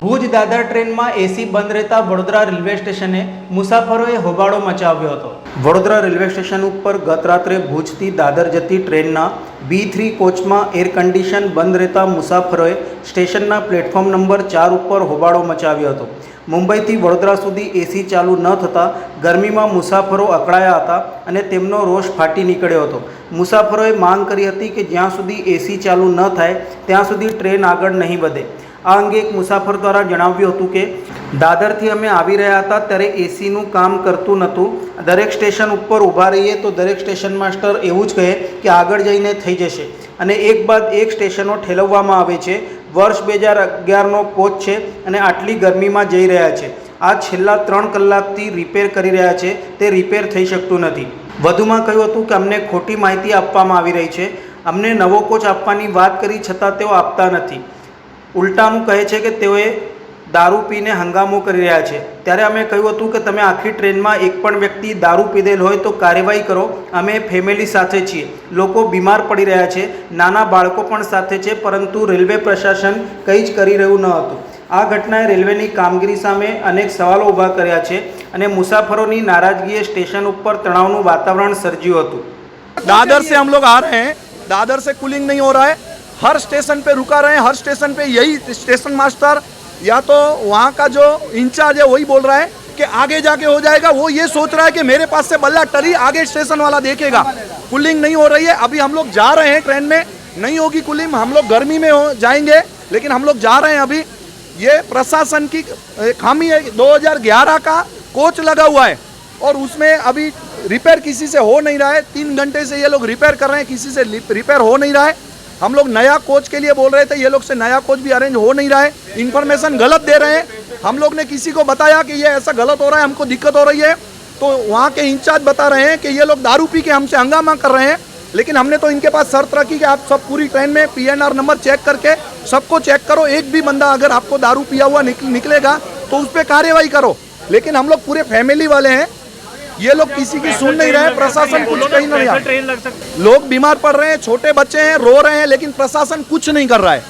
ભુજ દાદર ટ્રેનમાં એસી બંધ રહેતા વડોદરા રેલવે સ્ટેશને મુસાફરોએ હોબાળો મચાવ્યો હતો। વડોદરા રેલવે સ્ટેશન ઉપર ગત રાત્રે ભુજથી દાદર જતી ટ્રેનના B3 કોચમાં એર કન્ડિશન બંધ રહેતા મુસાફરોએ સ્ટેશનના પ્લેટફોર્મ નંબર 4 ઉપર હોબાળો મચાવ્યો હતો। મુંબઈથી વડોદરા સુધી એસી ચાલુ ન થતાં ગરમીમાં મુસાફરો અકળાયા હતા અને તેમનો રોષ ફાટી નીકળ્યો હતો। મુસાફરોએ માંગ કરી હતી કે જ્યાં સુધી એસી ચાલુ ન થાય ત્યાં સુધી ટ્રેન આગળ નહીં વધે। આ અંગે એક મુસાફર દ્વારા જણાવ્યું હતું કે દાદરથી અમે આવી રહ્યા હતા ત્યારે એસીનું કામ કરતું નહોતું। દરેક સ્ટેશન ઉપર ઊભા રહીએ તો દરેક સ્ટેશન માસ્ટર એવું જ કહે કે આગળ જઈને થઈ જશે અને એક બાદ એક સ્ટેશનો ઠેલવવામાં આવે છે। વર્ષ 2011નો કોચ છે અને આટલી ગરમીમાં જઈ રહ્યા છે। આ છેલ્લા 3 કલાકથી રિપેર કરી રહ્યા છે, તે રિપેર થઈ શકતું નથી। વધુમાં કહ્યું હતું કે અમને ખોટી માહિતી આપવામાં આવી રહી છે। અમને નવો કોચ આપવાની વાત કરી છતાં તેઓ આપતા નથી। ઉલટાનું કહે છે કે તેઓએ દારૂ પીને હંગામો કરી રહ્યા છે। ત્યારે અમે કહ્યું હતું કે તમે આખી ટ્રેનમાં એક પણ વ્યક્તિ દારૂ પીધેલ હોય તો કાર્યવાહી કરો। અમે ફેમિલી સાથે છીએ, લોકો બીમાર પડી રહ્યા છે, નાના બાળકો પણ સાથે છે, પરંતુ રેલવે પ્રશાસન કંઈ જ કરી રહ્યું ન હતું। આ ઘટનાએ રેલવેની કામગીરી સામે અનેક સવાલો ઊભા કર્યા છે અને મુસાફરોની નારાજગીએ સ્ટેશન ઉપર તણાવનું વાતાવરણ સર્જ્યું હતું। दादर से हम लोग आ रहे हैं, दादर से कूलिंग नहीं हो रहा है, हर स्टेशन पे रुका रहे हैं। हर स्टेशन पे यही स्टेशन मास्टर या तो वहाँ का जो इंचार्ज है वही बोल रहा है कि आगे जाके हो जाएगा। वो ये सोच रहा है कि मेरे पास से बल्ला टरी आगे स्टेशन वाला देखेगा। कूलिंग नहीं हो रही है। अभी हम लोग जा रहे हैं, ट्रेन में नहीं होगी कूलिंग, हम लोग गर्मी में हो जाएंगे, लेकिन हम लोग जा रहे हैं। अभी ये प्रशासन की खामी है। 2011 का कोच लगा हुआ है और उसमें अभी रिपेयर किसी से हो नहीं रहा है। 3 घंटे से ये लोग रिपेयर कर रहे हैं, किसी से रिपेयर हो नहीं रहा है। हम लोग नया कोच के लिए बोल रहे थे, ये लोग से नया कोच भी अरेंज हो नहीं रहा है। इन्फॉर्मेशन गलत दे रहे हैं। हम लोग ने किसी को बताया कि ये ऐसा गलत हो रहा है, हमको दिक्कत हो रही है, तो वहाँ के इंचार्ज बता रहे हैं कि ये लोग दारू पी के हमसे हंगामा कर रहे हैं। लेकिन हमने तो इनके पास शर्त रखी कि आप सब पूरी ट्रेन में PNR नंबर चेक करके सबको चेक करो। एक भी बंदा अगर आपको दारू पिया हुआ निकलेगा तो उस पर कार्यवाही करो। लेकिन हम लोग पूरे फैमिली वाले हैं, ये लोग किसी की सुन नहीं रहे। प्रशासन कुछ कहीं नहीं रहा। लोग बीमार पड़ रहे हैं, छोटे बच्चे हैं, रो रहे हैं, लेकिन प्रशासन कुछ नहीं कर रहा है।